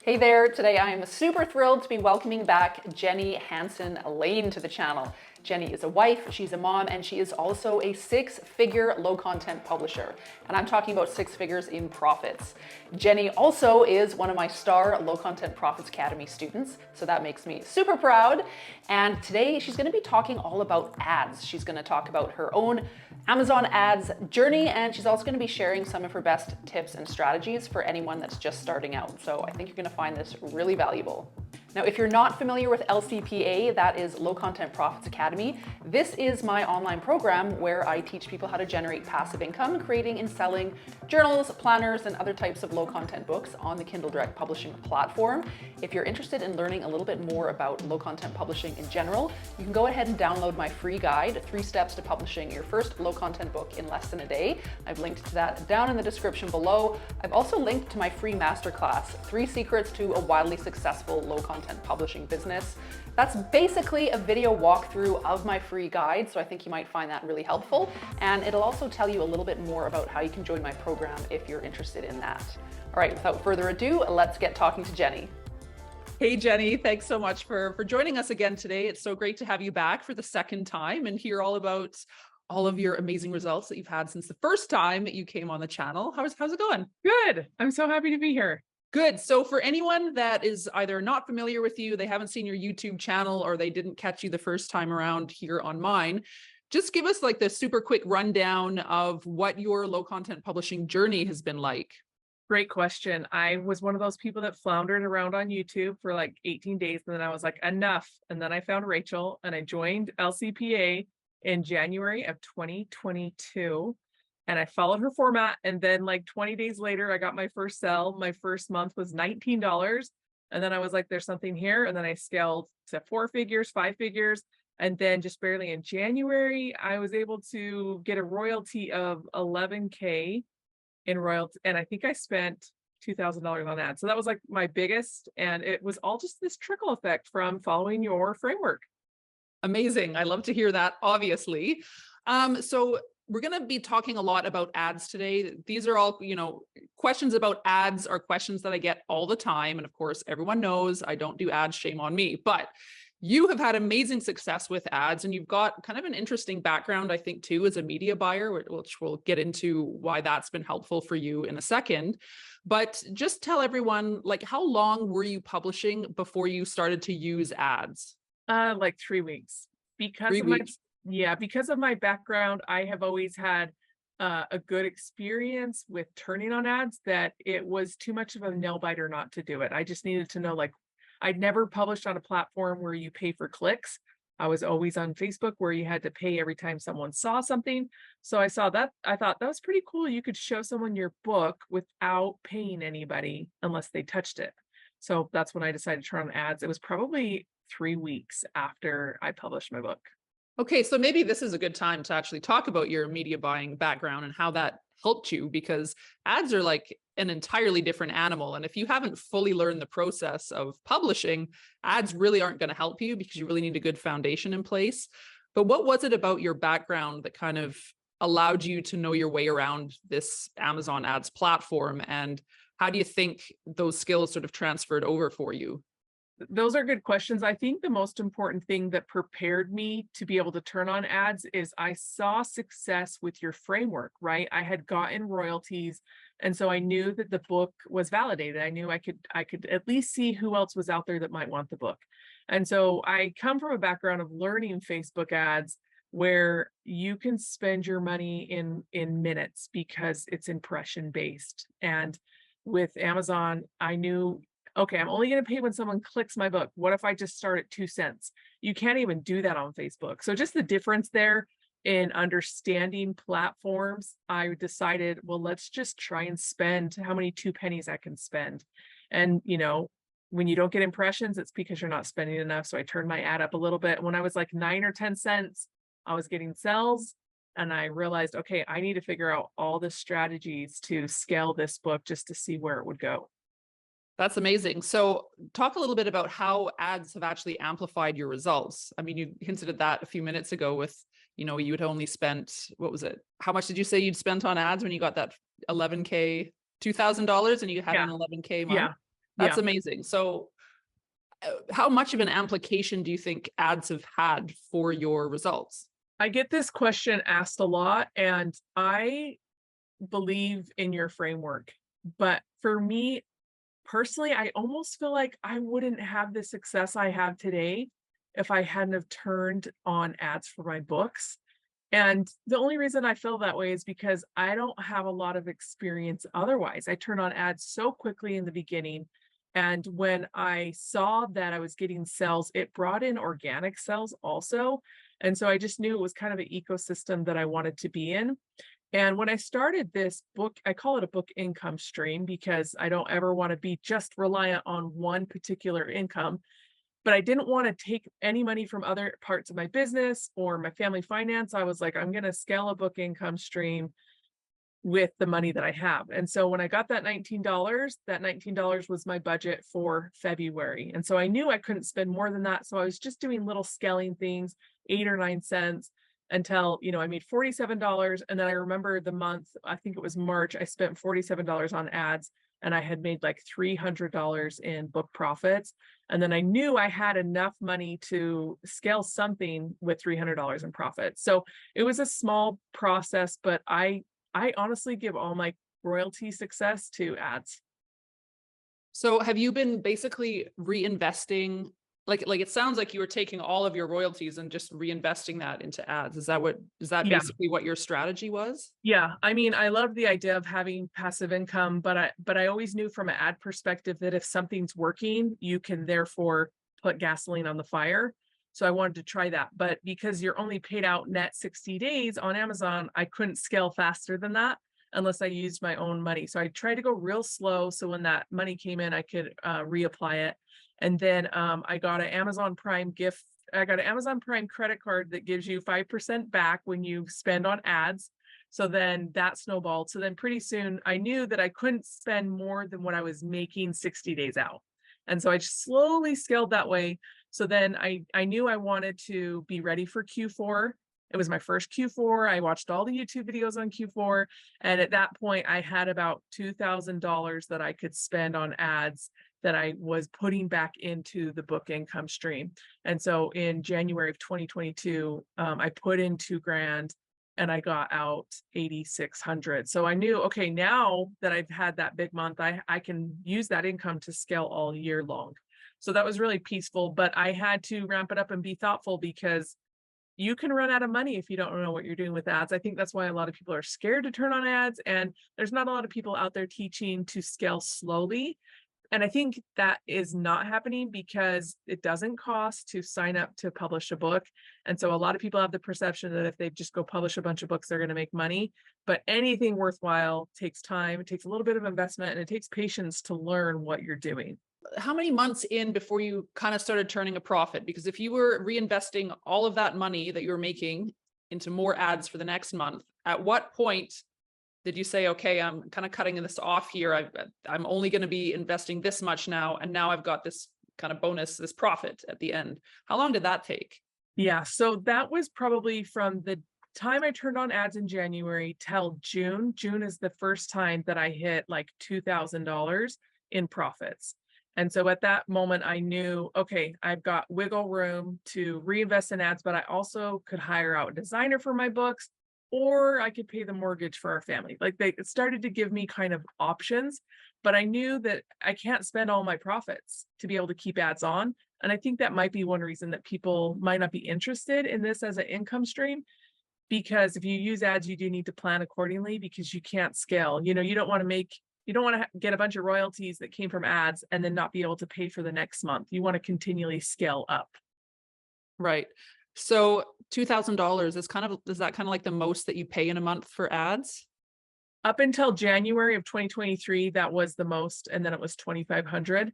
Hey there, today I am super thrilled to be welcoming back Jenny Hansen Lane to the channel. Jenny is a wife, she's a mom, and she is also a six-figure low-content publisher. And I'm talking about six figures in profits. Jenny also is one of my star Low Content Profits Academy students, so that makes me super proud. And today she's going to be talking all about ads. She's going to talk about her own Amazon ads journey, and she's also going to be sharing some of her best tips and strategies for anyone that's just starting out. So I think you're going to find this really valuable. Now, if you're not familiar with LCPA, that is Low Content Profits Academy, this is my online program where I teach people how to generate passive income, creating and selling journals, planners, and other types of low content books on the Kindle Direct Publishing platform. If you're interested in learning a little bit more about low content publishing in general, you can go ahead and download my free guide, 3 Steps to Publishing Your First Low Content Book in Less Than a Day. I've linked to that down in the description below. I've also linked to my free masterclass, 3 Secrets to a Wildly Successful Low Content Publishing Business. That's basically a video walkthrough of my free guide, so I think you might find that really helpful. And it'll also tell you a little bit more about how you can join my program if you're interested in that. All right, without further ado, let's get talking to Jenny. Hey, Jenny, thanks so much for joining us again today. It's so great to have you back for the second time and hear all about all of your amazing results that you've had since the first time you came on the channel. How's it going? Good. I'm so happy to be here. Good. So for anyone that is either not familiar with you, they haven't seen your YouTube channel, or they didn't catch you the first time around here on mine, just give us like the super quick rundown of what your low content publishing journey has been like. Great question. I was one of those people that floundered around on YouTube for like 18 days. And then I was like, enough. And then I found Rachel and I joined LCPA in January of 2022. And I followed her format. And then like 20 days later, I got my first sell. My first month was $19. And then I was like, there's something here. And then I scaled to 4 figures, 5 figures. And then just barely in January, I was able to get a royalty of $11K in royalty. And I think I spent $2,000 on ads. So that was like my biggest. And it was all just this trickle effect from following your framework. Amazing. I love to hear that, obviously. So we're going to be talking a lot about ads today. These are all, questions about ads are questions that I get all the time. And of course, everyone knows I don't do ads, shame on me, but you have had amazing success with ads, and you've got kind of an interesting background, I think, too, as a media buyer, which we'll get into why that's been helpful for you in a second. But just tell everyone, like, how long were you publishing before you started to use ads? Like 3 weeks. Because of my background, I have always had a good experience with turning on ads, that it was too much of a nail biter not to do it. I just needed to know, like, I'd never published on a platform where you pay for clicks. I was always on Facebook where you had to pay every time someone saw something. So I saw that. I thought that was pretty cool. You could show someone your book without paying anybody unless they touched it. So that's when I decided to turn on ads. It was probably 3 weeks after I published my book. Okay, so maybe this is a good time to actually talk about your media buying background and how that helped you, because ads are like an entirely different animal. And if you haven't fully learned the process of publishing, ads really aren't going to help you, because you really need a good foundation in place. But what was it about your background that kind of allowed you to know your way around this Amazon ads platform? And how do you think those skills sort of transferred over for you? Those are good questions. I think the most important thing that prepared me to be able to turn on ads is I saw success with your framework, right? I had gotten royalties. And so I knew that the book was validated. I knew I could at least see who else was out there that might want the book. And so I come from a background of learning Facebook ads where you can spend your money in minutes because it's impression based. And with Amazon, I knew, okay, I'm only going to pay when someone clicks my book. What if I just start at 2 cents? You can't even do that on Facebook. So just the difference there in understanding platforms, I decided, well, let's just try and spend how many 2 pennies I can spend. And, when you don't get impressions, it's because you're not spending enough. So I turned my ad up a little bit. When I was like 9 or 10 cents, I was getting sells. And I realized, okay, I need to figure out all the strategies to scale this book just to see where it would go. That's amazing. So talk a little bit about how ads have actually amplified your results. I mean, you hinted at that a few minutes ago with, you had only spent, what was it? How much did you say you'd spent on ads when you got that $11K, $2,000 and you had an $11K month? Yeah. That's Yeah. amazing. So how much of an application do you think ads have had for your results? I get this question asked a lot, and I believe in your framework. But for me personally, I almost feel like I wouldn't have the success I have today if I hadn't have turned on ads for my books. And the only reason I feel that way is because I don't have a lot of experience otherwise. I turned on ads so quickly in the beginning. And when I saw that I was getting sales, it brought in organic sales also. And so I just knew it was kind of an ecosystem that I wanted to be in. And when I started this book, I call it a book income stream because I don't ever want to be just reliant on one particular income. But I didn't want to take any money from other parts of my business or my family finance. I was like, I'm going to scale a book income stream with the money that I have. And so when I got that $19 was my budget for February. And so I knew I couldn't spend more than that. So I was just doing little scaling things, 8 or 9 cents until, I made $47. And then I remember the month, I think it was March, I spent $47 on ads and I had made like $300 in book profits. And then I knew I had enough money to scale something with $300 in profits. So it was a small process, but I honestly give all my royalty success to ads. So have you been basically reinvesting? Like it sounds like you were taking all of your royalties and just reinvesting that into ads. Is that Yeah. basically what your strategy was? Yeah. I mean, I love the idea of having passive income, but I always knew from an ad perspective that if something's working, you can therefore put gasoline on the fire. So I wanted to try that. But because you're only paid out net 60 days on Amazon, I couldn't scale faster than that unless I used my own money. So I tried to go real slow. So when that money came in, I could reapply it. And then I got an Amazon Prime gift. I got an Amazon Prime credit card that gives you 5% back when you spend on ads. So then that snowballed. So then pretty soon I knew that I couldn't spend more than what I was making 60 days out. And so I just slowly scaled that way. So then I knew I wanted to be ready for Q4. It was my first Q4. I watched all the YouTube videos on Q4. And at that point, I had about $2,000 that I could spend on ads that I was putting back into the book income stream. And so in January of 2022, I put in $2,000 and I got out 8,600. So I knew, okay, now that I've had that big month, I can use that income to scale all year long. So that was really peaceful, but I had to ramp it up and be thoughtful because you can run out of money if you don't know what you're doing with ads. I think that's why a lot of people are scared to turn on ads, and there's not a lot of people out there teaching to scale slowly. And I think that is not happening because it doesn't cost to sign up to publish a book. And so a lot of people have the perception that if they just go publish a bunch of books, they're going to make money. But anything worthwhile takes time, it takes a little bit of investment, and it takes patience to learn what you're doing. How many months in before you kind of started turning a profit? Because if you were reinvesting all of that money that you were making into more ads for the next month, at what point did you say, okay, I'm kind of cutting this off here. I'm only going to be investing this much now. And now I've got this kind of bonus, this profit at the end. How long did that take? Yeah, so that was probably from the time I turned on ads in January till June. June is the first time that I hit like $2,000 in profits. And so at that moment, I knew, okay, I've got wiggle room to reinvest in ads, but I also could hire out a designer for my books, or I could pay the mortgage for our family. Like they started to give me kind of options, but I knew that I can't spend all my profits to be able to keep ads on. And I think that might be one reason that people might not be interested in this as an income stream, because if you use ads, you do need to plan accordingly because you can't scale. You don't want to get a bunch of royalties that came from ads and then not be able to pay for the next month. You want to continually scale up. Right. So $2,000 is that kind of like the most that you pay in a month for ads? Up until January of 2023, that was the most, and then it was 2,500.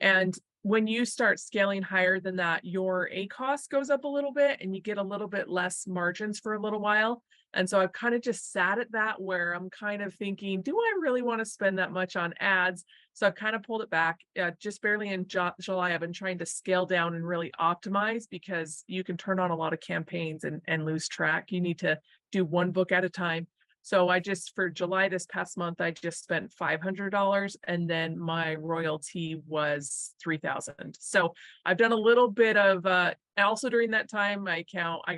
And when you start scaling higher than that, your ACost goes up a little bit and you get a little bit less margins for a little while. And so I've kind of just sat at that where I'm kind of thinking, do I really want to spend that much on ads? So I've kind of pulled it back. Just barely in July, I've been trying to scale down and really optimize because you can turn on a lot of campaigns and lose track. You need to do one book at a time. So I just, for July this past month, I just spent $500 and then my royalty was 3,000. So I've done a little bit of, also during that time, I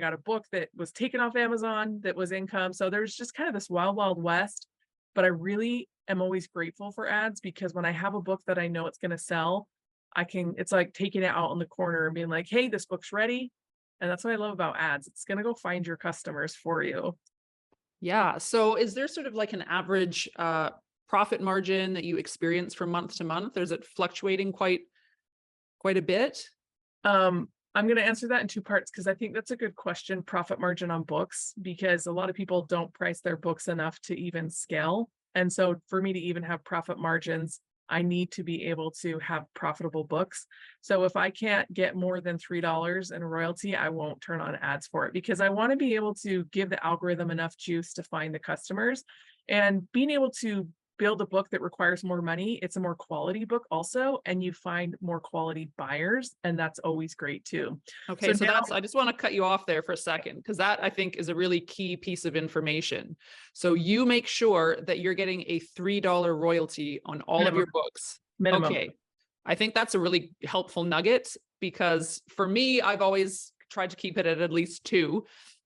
got a book that was taken off Amazon that was income. So there's just kind of this wild, wild west, but I really am always grateful for ads because when I have a book that I know it's going to sell, it's like taking it out in the corner and being like, hey, this book's ready. And that's what I love about ads. It's going to go find your customers for you. Yeah. So is there sort of like an average profit margin that you experience from month to month, or is it fluctuating quite a bit? I'm going to answer that in two parts because I think that's a good question, profit margin on books, because a lot of people don't price their books enough to even scale. And so for me to even have profit margins, I need to be able to have profitable books. So if I can't get more than $3 in royalty, I won't turn on ads for it because I want to be able to give the algorithm enough juice to find the customers. And being able to build a book that requires more money, it's a more quality book also, and you find more quality buyers, and that's always great too. Okay, so I just want to cut you off there for a second because that I think is a really key piece of information. So you make sure that you're getting a $3 royalty on all of your books. Minimum. Okay, I think that's a really helpful nugget because for me, I've always tried to keep it at least 2.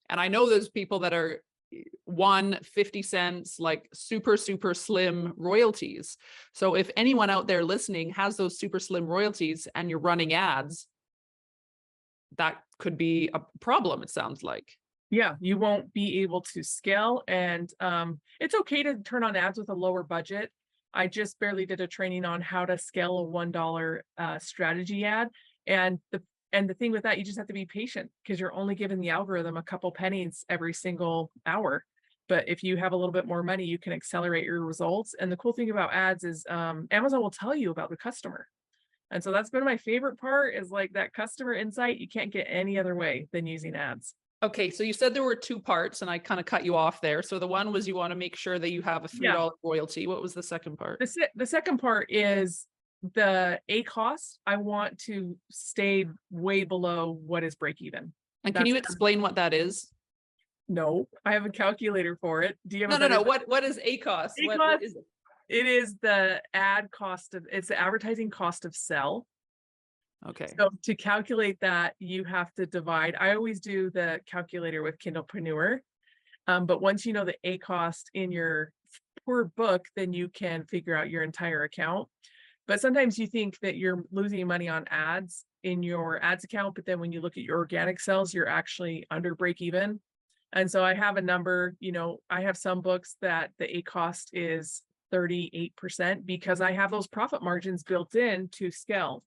And I know there's people that are 50 cents, like super slim royalties. So if anyone out there listening has those super slim royalties and you're running ads, that could be a problem, it sounds like. Yeah, you won't be able to scale. And it's okay to turn on ads with a lower budget. I just barely did a training on how to scale a $1 strategy ad. And the thing with that, you just have to be patient because you're only giving the algorithm a couple pennies every single hour. But if you have a little bit more money, you can accelerate your results. And the cool thing about ads is Amazon will tell you about the customer. And so that's been my favorite part is like that customer insight. You can't get any other way than using ads. Okay, so you said there were 2 parts and I kind of cut you off there. So the one was you want to make sure that you have a $3 royalty. What was the second part? The second part is the ACost. I want to stay way below what is break even. And can you explain what that is? No, I have a calculator for it. Do you have No. What is ACost? What is it? It is the it's the advertising cost of sell. Okay. So to calculate that, you have to divide. I always do the calculator with Kindlepreneur. But once you know the ACost in your per book, then you can figure out your entire account. But sometimes you think that you're losing money on ads in your ads account, but then when you look at your organic sales, you're actually under break even. And so I have a number, I have some books that the ACost is 38% because I have those profit margins built in to scale.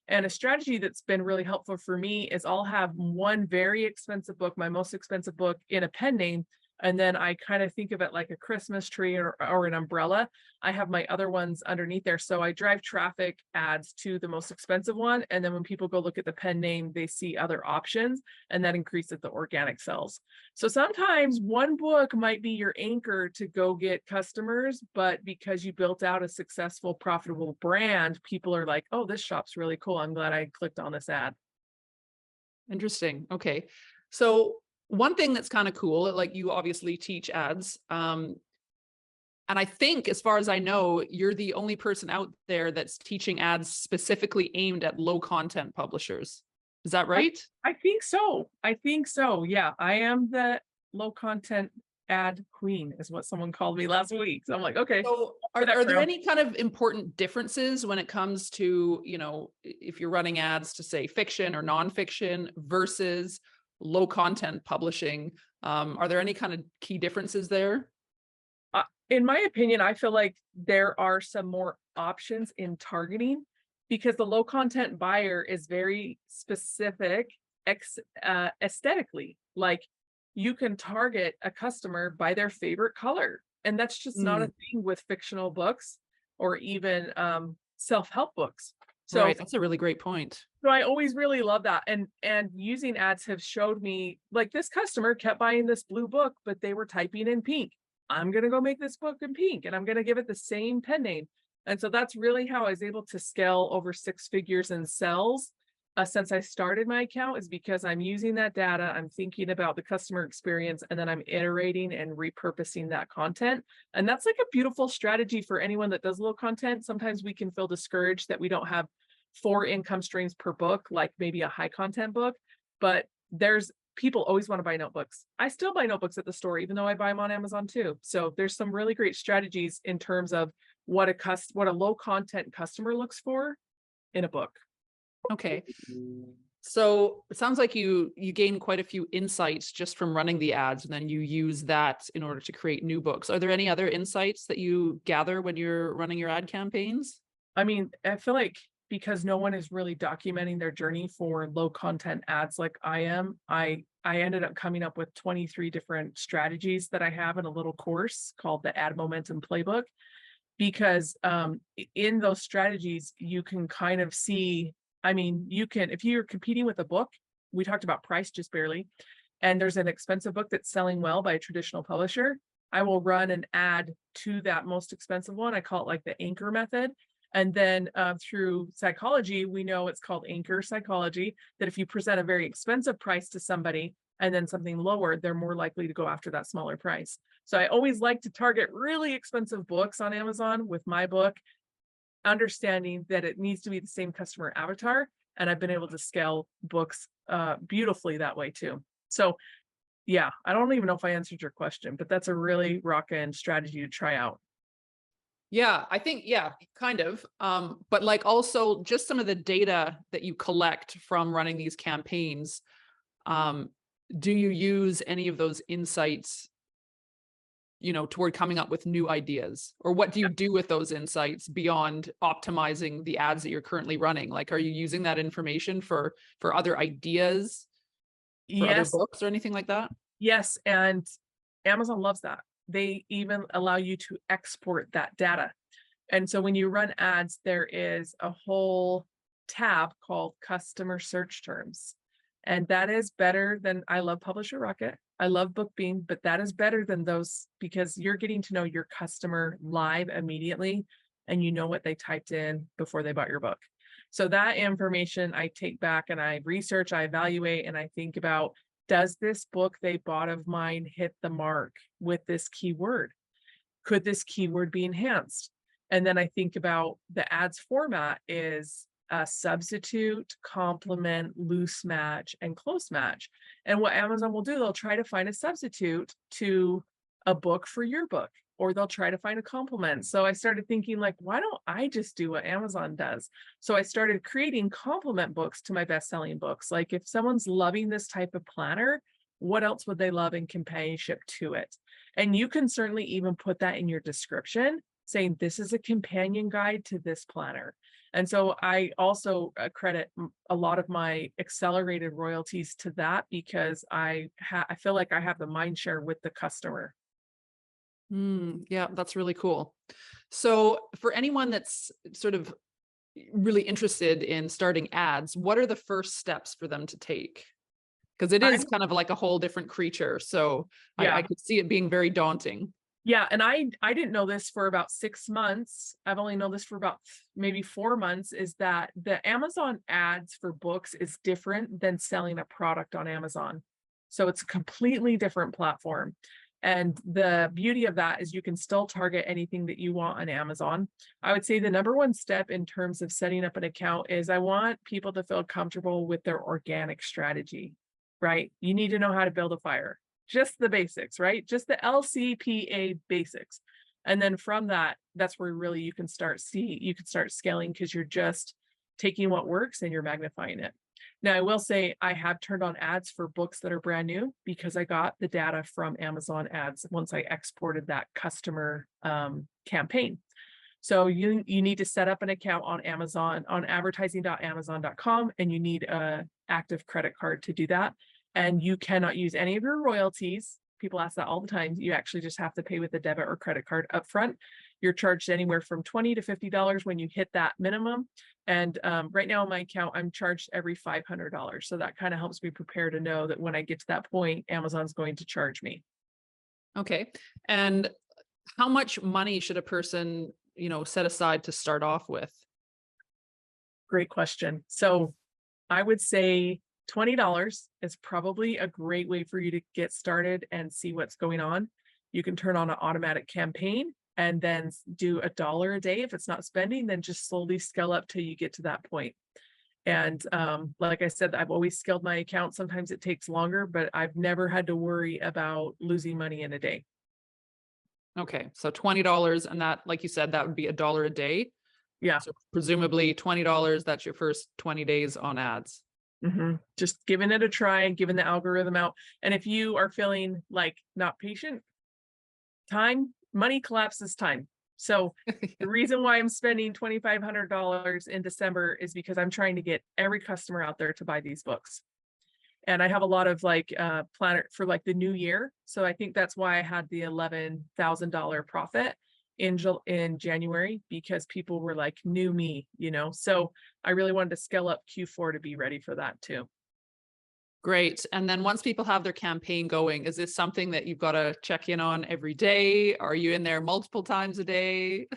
And a strategy that's been really helpful for me is I'll have one very expensive book, my most expensive book, in a pen name. And then I kind of think of it like a Christmas tree or an umbrella. I have my other ones underneath there. So I drive traffic ads to the most expensive one. And then when people go look at the pen name, they see other options and that increases the organic sales. So sometimes one book might be your anchor to go get customers, but because you built out a successful, profitable brand, people are like, oh, this shop's really cool. I'm glad I clicked on this ad. Interesting. Okay. So one thing that's kind of cool, like you obviously teach ads. And I think, as far as I know, you're the only person out there that's teaching ads specifically aimed at low content publishers. Is that right? I think so. Yeah, I am the low content ad queen is what someone called me last week. So I'm like, okay. So are there any kind of important differences when it comes to, if you're running ads to say fiction or nonfiction versus low content publishing? Are there any kind of key differences there? In my opinion, I feel like there are some more options in targeting because the low content buyer is very specific aesthetically. Like you can target a customer by their favorite color. And that's just not a thing with fictional books or even self-help books. So right, that's a really great point. So I always really love that. And using ads have showed me, like, this customer kept buying this blue book, but they were typing in pink. I'm going to go make this book in pink and I'm going to give it the same pen name. And so that's really how I was able to scale over 6 figures in sales. since I started my account is because I'm using that data, I'm thinking about the customer experience, and then I'm iterating and repurposing that content. And that's like a beautiful strategy for anyone that does low content. Sometimes we can feel discouraged that we don't have 4 income streams per book, like maybe a high content book, but there's people always want to buy notebooks. I still buy notebooks at the store, even though I buy them on Amazon too. So there's some really great strategies in terms of what a low content customer looks for in a book. Okay. So it sounds like you gain quite a few insights just from running the ads, and then you use that in order to create new books. Are there any other insights that you gather when you're running your ad campaigns? I mean, I feel like because no one is really documenting their journey for low content ads like I am, I ended up coming up with 23 different strategies that I have in a little course called the Ad Momentum Playbook. Because in those strategies, you can kind of see, I mean, you can, if you're competing with a book, we talked about price just barely, and there's an expensive book that's selling well by a traditional publisher, I will run an ad to that most expensive one. I call it like the anchor method. And then through psychology, we know it's called anchor psychology, that if you present a very expensive price to somebody and then something lower, they're more likely to go after that smaller price. So I always like to target really expensive books on Amazon with my book, understanding that it needs to be the same customer avatar. And I've been able to scale books beautifully that way too. So yeah, I don't even know if I answered your question, but that's a really rockin' strategy to try out. Yeah, I think, yeah, kind of. But like also just some of the data that you collect from running these campaigns, do you use any of those insights, toward coming up with new ideas? Or what do you do with those insights beyond optimizing the ads that you're currently running? Like, are you using that information for other ideas, for other Yes, books or anything like that? yes, and Amazon loves that. They even allow you to export that data. And so when you run ads, there is a whole tab called customer search terms. And that is better than, I love Publisher Rocket, I love BookBeam, but that is better than those because you're getting to know your customer live immediately and you know what they typed in before they bought your book. So that information I take back and I research, I evaluate, and I think about, does this book they bought of mine hit the mark with this keyword? Could this keyword be enhanced? And then I think about the ads format is a substitute, complement, loose match, and close match. And what Amazon will do, they'll try to find a substitute to a book for your book, or they'll try to find a complement. So I started thinking like, why don't I just do what Amazon does? So I started creating complement books to my best-selling books. Like if someone's loving this type of planner, what else would they love in companionship to it? And you can certainly even put that in your description, saying this is a companion guide to this planner. And so I also credit a lot of my accelerated royalties to that because I feel like I have the mind share with the customer. Yeah, that's really cool. So for anyone that's sort of really interested in starting ads, what are the first steps for them to take? Because it is I'm, kind of like a whole different creature. So I yeah, could see it being very daunting. yeah. And I didn't know this for about 6 months. I've only known this for about maybe 4 months, is that the Amazon ads for books is different than selling a product on Amazon. So it's a completely different platform. And the beauty of that is you can still target anything that you want on Amazon. I would say the number one step in terms of setting up an account is I want people to feel comfortable with their organic strategy, right? You need to know how to build a fire, just the basics, right? Just the LCPA basics. And then from that, that's where really you can start scaling because you're just taking what works and you're magnifying it. Now, I will say I have turned on ads for books that are brand new because I got the data from Amazon ads once I exported that customer campaign. So you need to set up an account on Amazon, on advertising.amazon.com, and you need an active credit card to do that. And you cannot use any of your royalties. People ask that all the time. You actually just have to pay with a debit or credit card upfront. You're charged anywhere from $20 to $50 when you hit that minimum. And right now on my account, I'm charged every $500. So that kind of helps me prepare to know that when I get to that point, Amazon's going to charge me. Okay. And how much money should a person, set aside to start off with? Great question. So I would say $20 is probably a great way for you to get started and see what's going on. You can turn on an automatic campaign and then do $1 a day. If it's not spending, then just slowly scale up till you get to that point. And like I said, I've always scaled my account. Sometimes it takes longer, but I've never had to worry about losing money in a day. Okay, so $20, and that, like you said, that would be $1 a day. Yeah. So presumably $20, that's your first 20 days on ads. Just giving it a try and giving the algorithm out. And if you are feeling like not patient, money collapses time. So the reason why I'm spending $2,500 in December is because I'm trying to get every customer out there to buy these books. And I have a lot of like planner for like the new year. So I think that's why I had the $11,000 profit in January, because people were like, new me, so I really wanted to scale up Q4 to be ready for that too. Great. And then once people have their campaign going, is this something that you've got to check in on every day? Are you in there multiple times a day?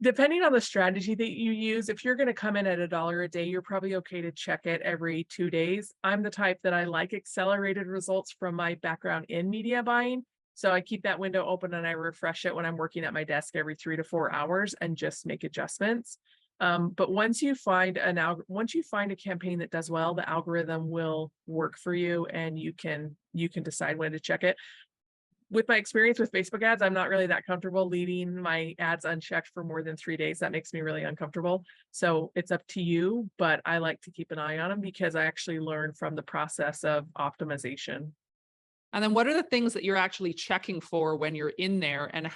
Depending on the strategy that you use, if you're going to come in at $1 a day, you're probably okay to check it every 2 days. I'm the type that I like accelerated results from my background in media buying. So I keep that window open and I refresh it when I'm working at my desk every 3 to 4 hours and just make adjustments. But once you find a campaign that does well, the algorithm will work for you and you can decide when to check it. With my experience with Facebook ads, I'm not really that comfortable leaving my ads unchecked for more than 3 days. That makes me really uncomfortable. So it's up to you, but I like to keep an eye on them because I actually learn from the process of optimization. And then what are the things that you're actually checking for when you're in there, and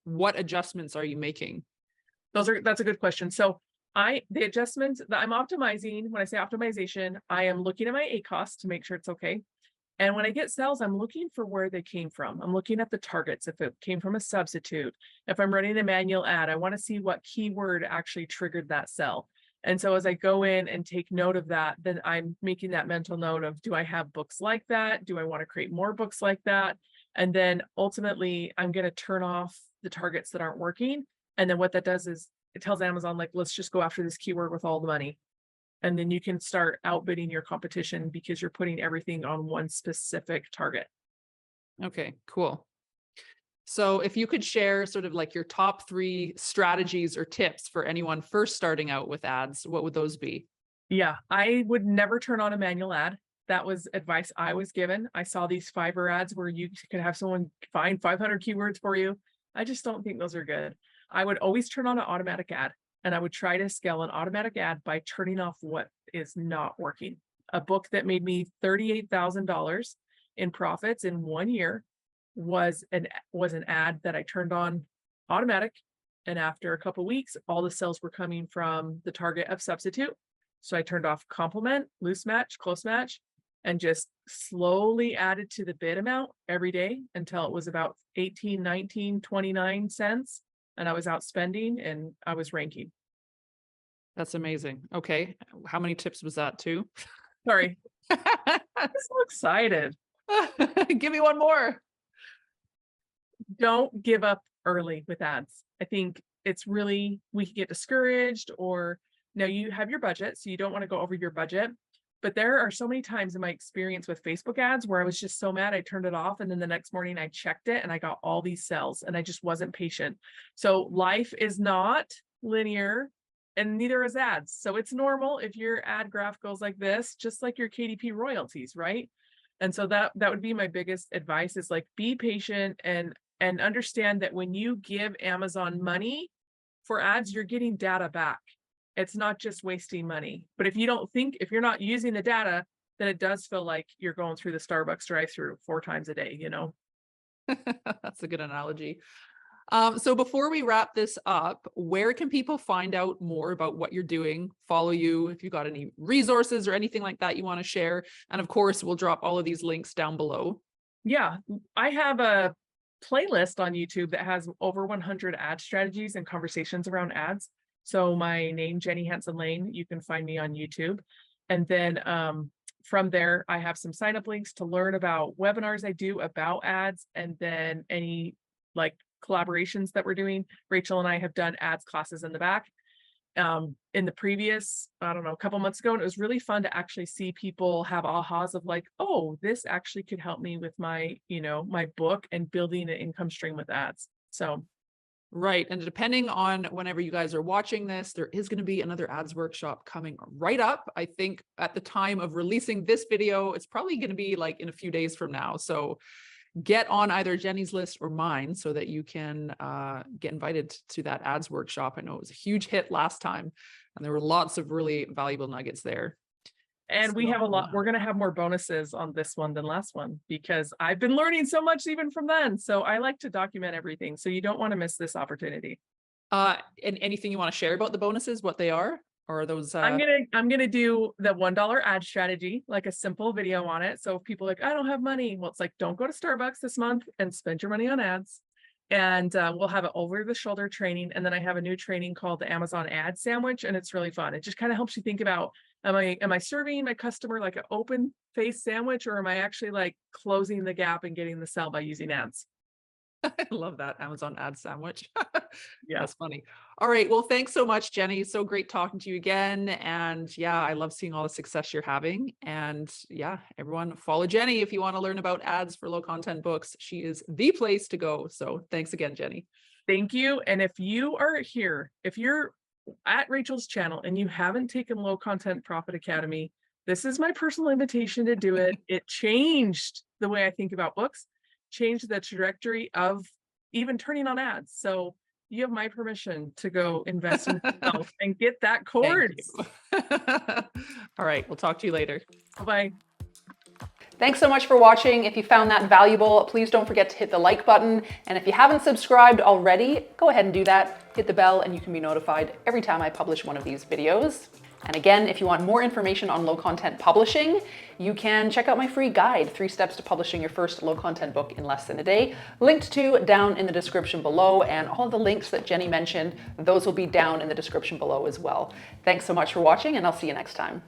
what adjustments are you making? That's a good question. So the adjustments that I'm optimizing, when I say optimization, I am looking at my ACost to make sure it's okay. And when I get sales, I'm looking for where they came from. I'm looking at the targets. If it came from a substitute, if I'm running a manual ad, I want to see what keyword actually triggered that sell. And so as I go in and take note of that, then I'm making that mental note of, do I have books like that? Do I want to create more books like that? And then ultimately, I'm going to turn off the targets that aren't working. And then what that does is it tells Amazon, like, let's just go after this keyword with all the money. And then you can start outbidding your competition because you're putting everything on one specific target. Okay, cool. So if you could share sort of like your top 3 strategies or tips for anyone first starting out with ads, what would those be? Yeah, I would never turn on a manual ad. That was advice I was given. I saw these Fiverr ads where you could have someone find 500 keywords for you. I just don't think those are good. I would always turn on an automatic ad. And I would try to scale an automatic ad by turning off what is not working. A book that made me $38,000 in profits in 1 year was an ad that I turned on automatic. And after a couple of weeks, all the sales were coming from the target of substitute. So I turned off complement, loose match, close match, and just slowly added to the bid amount every day until it was about 18, 19, 29 cents. And I was outspending and I was ranking. That's amazing. Okay. How many tips was that too? Sorry. I'm so excited. Give me one more. Don't give up early with ads. I think we can get discouraged, or now you have your budget, so you don't want to go over your budget. But there are so many times in my experience with Facebook ads where I was just so mad, I turned it off. And then the next morning I checked it and I got all these sales and I just wasn't patient. So life is not linear and neither is ads. So it's normal if your ad graph goes like this, just like your KDP royalties, right? And so that would be my biggest advice is like, be patient and understand that when you give Amazon money for ads, you're getting data back. It's not just wasting money. But if you're not using the data, then it does feel like you're going through the Starbucks drive-through 4 times a day, That's a good analogy. So before we wrap this up, where can people find out more about what you're doing, follow you, if you've got any resources or anything like that you want to share? And of course, we'll drop all of these links down below. Yeah, I have a playlist on YouTube that has over 100 ad strategies and conversations around ads. So my name, Jenny Hansen Lane, you can find me on YouTube. And then from there, I have some sign-up links to learn about webinars I do about ads, and then any like collaborations that we're doing. Rachel and I have done ads classes in the back. in the previous, I don't know, a couple months ago, and it was really fun to actually see people have ahas of like, oh, this actually could help me with my, my book and building an income stream with ads. So right. And depending on whenever you guys are watching this, there is going to be another ads workshop coming right up. I think at the time of releasing this video, it's probably going to be like in a few days from now. So get on either Jenny's list or mine so that you can get invited to that ads workshop. I know it was a huge hit last time and there were lots of really valuable nuggets there. And we have a lot, we're going to have more bonuses on this one than last one because I've been learning so much even from then. So I like to document everything. So you don't want to miss this opportunity. And anything you want to share about the bonuses, what they are? Or are those I'm gonna do the $1 ad strategy, like a simple video on it. So if people are like, I don't have money, well, it's like, don't go to Starbucks this month and spend your money on ads. And we'll have an over the shoulder training. And then I have a new training called the Amazon ad sandwich. And it's really fun. It just kind of helps you think about, am I serving my customer like an open face sandwich, or am I actually like closing the gap and getting the sell by using ads? I love that Amazon ad sandwich. Yeah. That's funny. All right. Well, thanks so much, Jenny. So great talking to you again. And yeah, I love seeing all the success you're having. And yeah, everyone follow Jenny if you want to learn about ads for low content books. She is the place to go. So thanks again, Jenny. Thank you. And if you are here, if you're at Rachel's channel and you haven't taken Low Content Profit Academy, this is my personal invitation to do it. It changed the way I think about books, changed the trajectory of even turning on ads. So you have my permission to go invest in yourself and get that course. All right. We'll talk to you later. Bye-bye. Thanks so much for watching. If you found that valuable, please don't forget to hit the like button. And if you haven't subscribed already, go ahead and do that. Hit the bell and you can be notified every time I publish one of these videos. And again, if you want more information on low content publishing, you can check out my free guide, 3 steps to publishing your first low content book in less than a day, linked to down in the description below. And all the links that Jenny mentioned, those will be down in the description below as well. Thanks so much for watching, and I'll see you next time.